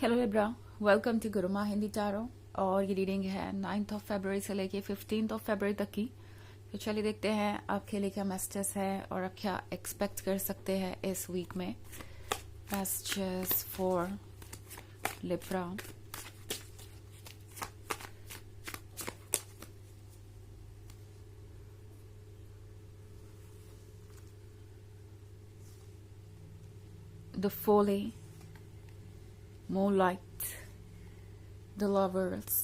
Hello Libra, welcome to Guruma Hindi tarot. और ये reading है 9th ऑफ फरवरी से लेके 15th ऑफ फरवरी तक की। तो चलिए देखते हैं आपके लिए क्या मैसेजेस है और आप क्या एक्सपेक्ट कर सकते हैं इस वीक में। Messages for Libra. The folly, moonlight, the lovers,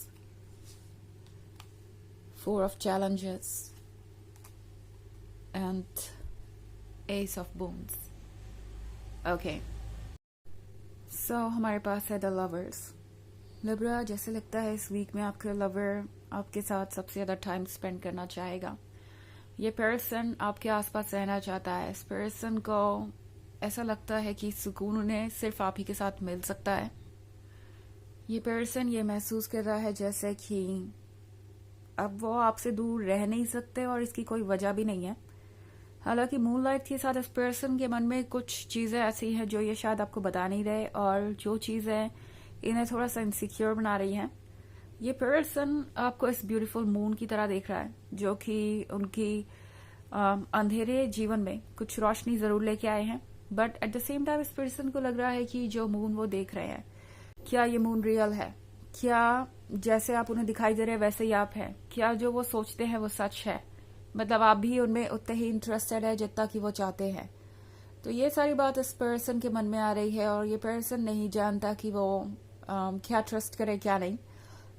four of challenges, and ace of wands. Okay, so हमारे पास है द लवर्स। लिब्रा, जैसे लगता है इस वीक में आपका लवर आपके साथ सबसे ज्यादा टाइम स्पेंड करना चाहेगा। ये पर्सन आपके आसपास रहना चाहता है। इस पर्सन को ऐसा लगता है कि सुकून उन्हें सिर्फ आप ही के साथ मिल सकता है। ये पर्सन ये महसूस कर रहा है जैसे कि अब वो आपसे दूर रह नहीं सकते और इसकी कोई वजह भी नहीं है। हालांकि मूनलाइट के साथ इस पर्सन के मन में कुछ चीजें ऐसी हैं जो ये शायद आपको बता नहीं रहे, और जो चीजें इन्हें थोड़ा सा इनसिक्योर बना रही हैं। ये पर्सन आपको इस ब्यूटीफुल मून की तरह देख रहा है, जो कि उनकी अंधेरे जीवन में कुछ रोशनी जरूर लेके आए हैं। But at the same time इस पर्सन को लग रहा है कि जो मून वो देख रहे हैं, क्या ये मून रियल है? क्या जैसे आप उन्हें दिखाई दे रहे हैं वैसे ही आप हैं? क्या जो वो सोचते हैं वो सच है? मतलब आप भी उनमें उतने ही इंटरेस्टेड है जितना कि वो चाहते हैं। तो ये सारी बात इस पर्सन के मन में आ रही है, और ये पर्सन नहीं जानता कि वो क्या ट्रस्ट करे क्या नहीं।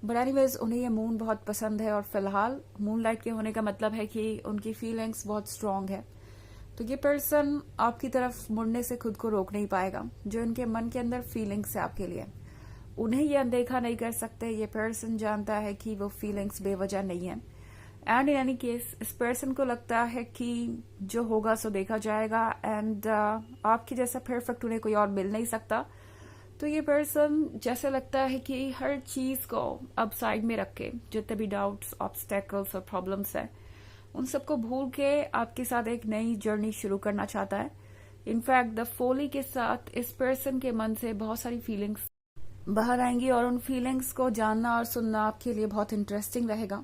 बट एनीवेज उन्हें ये मून बहुत पसंद है, और फिलहाल मूनलाइट के होने का मतलब है कि उनकी फीलिंग्स बहुत स्ट्रांग है। तो ये पर्सन आपकी तरफ मुड़ने से खुद को रोक नहीं पाएगा। जो इनके मन के अंदर फीलिंग्स है आपके लिए, उन्हें ये अनदेखा नहीं कर सकते। ये पर्सन जानता है कि वो फीलिंग्स बेवजह नहीं है। एंड इन एनी केस इस पर्सन को लगता है कि जो होगा सो देखा जाएगा, एंड आपके जैसा परफेक्ट उन्हें कोई और मिल नहीं सकता। तो ये पर्सन जैसे लगता है कि हर चीज को अब साइड में रख के, जितने भी डाउट्स, ऑब्स्टेकल्स और प्रॉब्लम्स है, उन सबको भूल के आपके साथ एक नई जर्नी शुरू करना चाहता है। इनफैक्ट द फोली के साथ इस पर्सन के मन से बहुत सारी फीलिंग्स बाहर आएंगी, और उन फीलिंग्स को जानना और सुनना आपके लिए बहुत इंटरेस्टिंग रहेगा।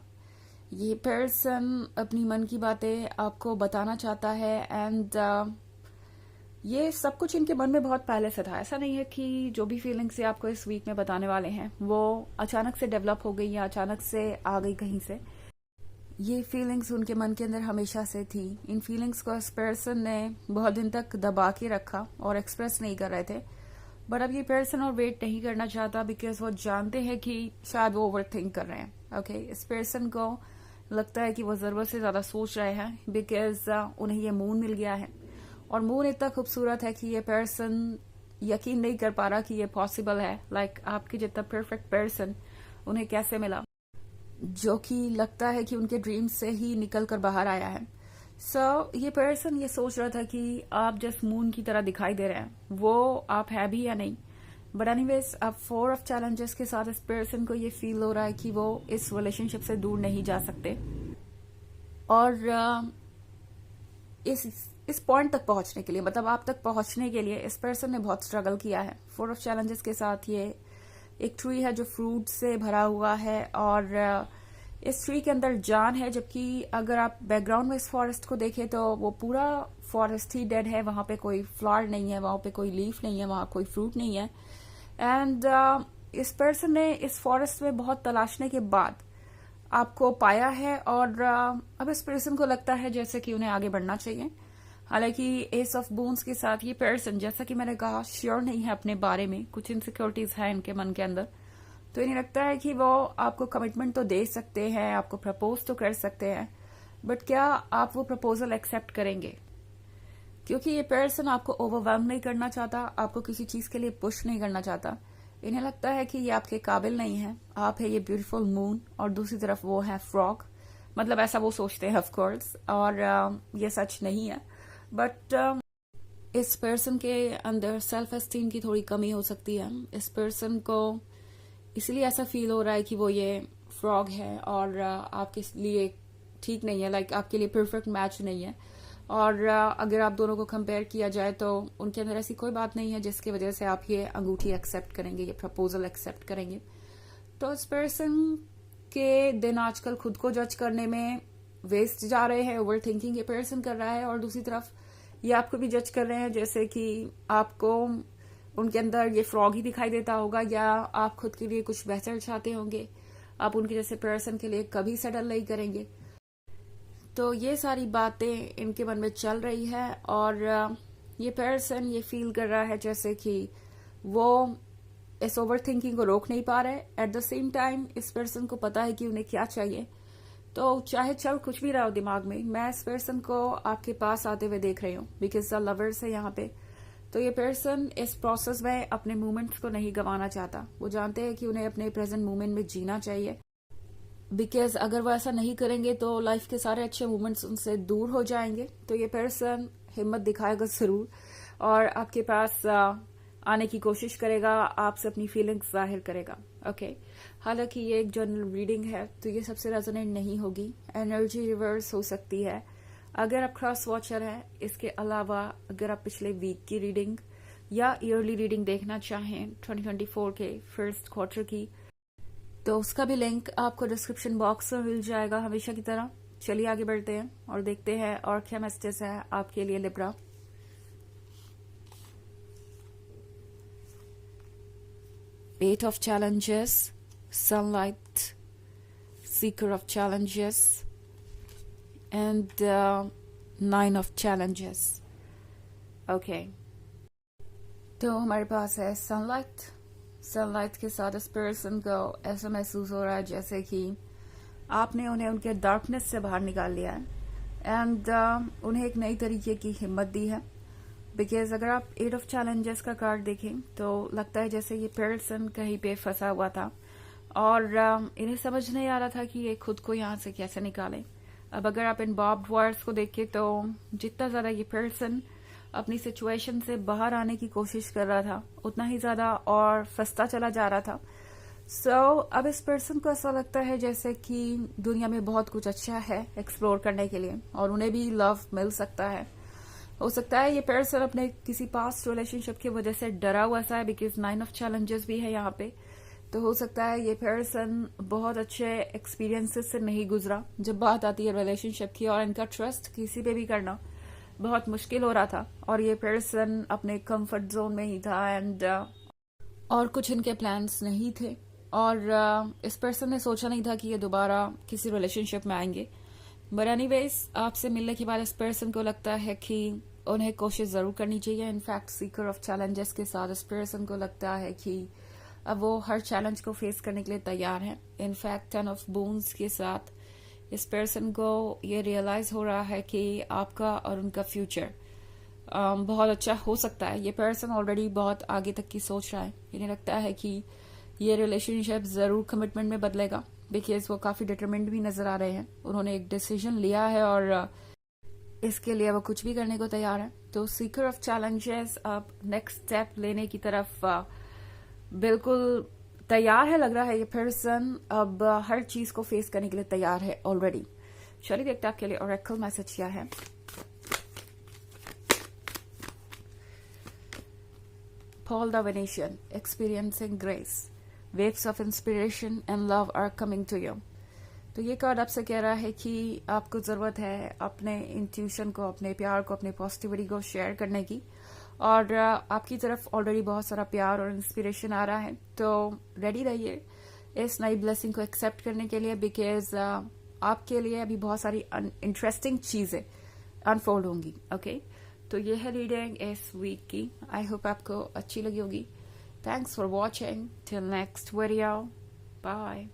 ये पर्सन अपनी मन की बातें आपको बताना चाहता है, एंड ये सब कुछ इनके मन में बहुत पहले से था। ऐसा नहीं है कि जो भी फीलिंग्स ये आपको इस वीक में बताने वाले हैं वो अचानक से डेवलप हो गई या अचानक से आ गई कहीं से। ये फीलिंग्स उनके मन के अंदर हमेशा से थी। इन फीलिंग्स को इस पर्सन ने बहुत दिन तक दबा के रखा और एक्सप्रेस नहीं कर रहे थे। बट अब ये पर्सन और वेट नहीं करना चाहता, बिकॉज वो जानते हैं कि शायद वो ओवर थिंक कर रहे हैं। ओके, इस पर्सन को लगता है कि वो जरूरत से ज्यादा सोच रहे हैं, बिकॉज उन्हें ये मून मिल गया है, और मून इतना खूबसूरत है कि ये पर्सन यकीन नहीं कर पा रहा कि ये पॉसिबल है। लाइक आपके जितना परफेक्ट पर्सन उन्हें कैसे मिला, जो कि लगता है कि उनके ड्रीम से ही निकल कर बाहर आया है। ये पर्सन ये सोच रहा था कि आप जस्ट मून की तरह दिखाई दे रहे हैं, वो आप है भी या नहीं। बट एनीवेज अब 4 ऑफ चैलेंजेस के साथ इस पर्सन को ये फील हो रहा है कि वो इस रिलेशनशिप से दूर नहीं जा सकते, और इस पॉइंट तक पहुंचने के लिए, मतलब आप तक पहुंचने के लिए इस पर्सन ने बहुत स्ट्रगल किया है। 4 ऑफ चैलेंजेस के साथ ये एक ट्री है जो फ्रूट से भरा हुआ है, और इस ट्री के अंदर जान है। जबकि अगर आप बैकग्राउंड में इस फॉरेस्ट को देखें तो वो पूरा फॉरेस्ट ही डेड है। वहां पे कोई फ्लावर नहीं है, वहां पे कोई लीफ नहीं है, वहां कोई फ्रूट नहीं है। एंड इस पर्सन ने इस फॉरेस्ट में बहुत तलाशने के बाद आपको पाया है, और अब इस पर्सन को लगता है जैसे कि उन्हें आगे बढ़ना चाहिए। हालांकि एस ऑफ बोन्स के साथ ये पर्सन, जैसा कि मैंने कहा, श्योर नहीं है अपने बारे में। कुछ इनसिक्योरिटीज है इनके मन के अंदर। तो इन्हें लगता है कि वो आपको कमिटमेंट तो दे सकते हैं, आपको प्रपोज तो कर सकते हैं, बट क्या आप वो प्रपोजल एक्सेप्ट करेंगे? क्योंकि ये पर्सन आपको ओवरवेल्म नहीं करना चाहता, आपको किसी चीज के लिए पुश नहीं करना चाहता। इन्हें लगता है कि ये आपके काबिल नहीं है। आप है ये ब्यूटीफुल मून, और दूसरी तरफ वो है फ्रॉग। मतलब ऐसा वो सोचते हैं, ऑफ कोर्स, और ये सच नहीं है। बट इस पर्सन के अंदर सेल्फ एस्टीम की थोड़ी कमी हो सकती है। इस पर्सन को इसलिए ऐसा फील हो रहा है कि वो ये फ्रॉग है और आपके लिए ठीक नहीं है, लाइक आपके लिए परफेक्ट मैच नहीं है। और अगर आप दोनों को कंपेयर किया जाए तो उनके अंदर ऐसी कोई बात नहीं है जिसकी वजह से आप ये अंगूठी एक्सेप्ट करेंगे, ये प्रपोजल एक्सेप्ट करेंगे। तो इस पर्सन के दिन आजकल खुद को जज करने में वेस्ट जा रहे हैं, ओवर थिंकिंग ये पर्सन कर रहा है, और दूसरी तरफ ये आपको भी जज कर रहे हैं, जैसे कि आपको उनके अंदर ये फ्रॉग ही दिखाई देता होगा, या आप खुद के लिए कुछ बेहतर चाहते होंगे, आप उनके जैसे पर्सन के लिए कभी सेटल नहीं करेंगे। तो ये सारी बातें इनके मन में चल रही है, और ये पर्सन ये फील कर रहा है जैसे कि वो इस ओवर थिंकिंग को रोक नहीं पा रहे। एट द सेम टाइम इस पर्सन को पता है कि उन्हें क्या चाहिए। तो चाहे चल कुछ भी रहा हो दिमाग में, मैं इस पर्सन को आपके पास आते हुए देख रही हूँ, बिकॉज द लवर्स है यहाँ पे। तो ये पर्सन इस प्रोसेस में अपने मोमेंट्स को नहीं गंवाना चाहता। वो जानते हैं कि उन्हें अपने प्रेजेंट मोमेंट में जीना चाहिए, बिकॉज अगर वो ऐसा नहीं करेंगे तो लाइफ के सारे अच्छे मोमेंट्स उनसे दूर हो जाएंगे। तो ये पर्सन हिम्मत दिखाएगा जरूर, और आपके पास आने की कोशिश करेगा, आपसे अपनी फीलिंग्स जाहिर करेगा। ओके हालांकि ये एक जनरल रीडिंग है, तो ये सबसे रेजोनेट नहीं होगी, एनर्जी रिवर्स हो सकती है अगर आप क्रॉस वॉचर हैं। इसके अलावा अगर आप पिछले वीक की रीडिंग या ईयरली रीडिंग देखना चाहें 2024 के फर्स्ट क्वार्टर की, तो उसका भी लिंक आपको डिस्क्रिप्शन बॉक्स में मिल जाएगा हमेशा की तरह। चलिए आगे बढ़ते हैं और देखते हैं और क्या मैसेजेस है आपके लिए Libra. Eight of challenges, sunlight, seeker of challenges, and nine of challenges. Okay. तो हमारे पास है सनलाइट। सनलाइट के साथ इस पर्सन को ऐसा महसूस हो रहा है जैसे कि आपने उन्हें उनके डार्कनेस से बाहर निकाल लिया है, एंड उन्हें एक नई तरीके की हिम्मत दी है। बिकॉज अगर आप एट ऑफ चैलेंजेस का कार्ड देखें तो लगता है जैसे ये पर्सन कहीं पे फंसा हुआ था, और इन्हें समझ नहीं आ रहा था कि ये खुद को यहाँ से कैसे निकालें। अब अगर आप इन बॉब्ड वायर्स को देखें तो जितना ज्यादा ये पर्सन अपनी सिचुएशन से बाहर आने की कोशिश कर रहा था, उतना ही ज्यादा और फंसता चला जा रहा था। अब इस पर्सन को ऐसा लगता है जैसे कि दुनिया में बहुत कुछ अच्छा है एक्सप्लोर करने के लिए, और उन्हें भी लव मिल सकता है। हो सकता है ये पर्सन अपने किसी पास्ट रिलेशनशिप की वजह से डरा हुआ सा है, बिकॉज नाइन ऑफ चैलेंजेस भी है यहाँ पे। तो हो सकता है ये पर्सन बहुत अच्छे एक्सपीरियंसेस से नहीं गुजरा जब बात आती है रिलेशनशिप की, और इनका ट्रस्ट किसी पे भी करना बहुत मुश्किल हो रहा था, और ये पर्सन अपने कंफर्ट जोन में ही था, एंड और कुछ इनके प्लान्स नहीं थे, और इस पर्सन ने सोचा नहीं था कि ये दोबारा किसी रिलेशनशिप में आएंगे। बट एनीवेज आपसे मिलने के बाद इस पर्सन को लगता है कि उन्हें कोशिश जरूर करनी चाहिए। इनफैक्ट सीकर ऑफ चैलेंजेस के साथ इस पर्सन को लगता है कि अब वो हर चैलेंज को फेस करने के लिए तैयार है। इनफैक्ट 10 ऑफ बोन्स के साथ इस पर्सन को ये रियलाइज हो रहा है कि आपका और उनका फ्यूचर बहुत अच्छा हो सकता है। ये पर्सन ऑलरेडी बहुत आगे तक की सोच रहा है। इन्हें लगता है कि ये रिलेशनशिप जरूर कमिटमेंट में बदलेगा, बिकॉज वो काफी डिटरमिन्ड भी नजर आ रहे हैं। उन्होंने एक डिसीजन लिया है और इसके लिए वो कुछ भी करने को तैयार है। तो सीकर ऑफ चैलेंजेस अब नेक्स्ट स्टेप लेने की तरफ बिल्कुल तैयार है। लग रहा है ये पर्सन अब हर चीज को फेस करने के लिए तैयार है ऑलरेडी। चलिए देखते हैं आपके लिए ओरेकल मैसेज क्या है। Paul the Venetian, experiencing grace, waves of inspiration and love are coming to you. तो ये कार्ड आपसे कह रहा है कि आपको जरूरत है अपने इंट्यूशन को, अपने प्यार को, अपने पॉजिटिविटी को शेयर करने की, और आपकी तरफ ऑलरेडी बहुत सारा प्यार और इंस्पिरेशन आ रहा है। तो रेडी रहिए इस नई ब्लेसिंग को एक्सेप्ट करने के लिए, बिकॉज आपके लिए अभी बहुत सारी इंटरेस्टिंग चीजें अनफोल्ड होंगी। ओके तो ये है रीडिंग इस वीक की। आई होप आपको अच्छी लगी होगी। Thanks for watching. Till next video, bye.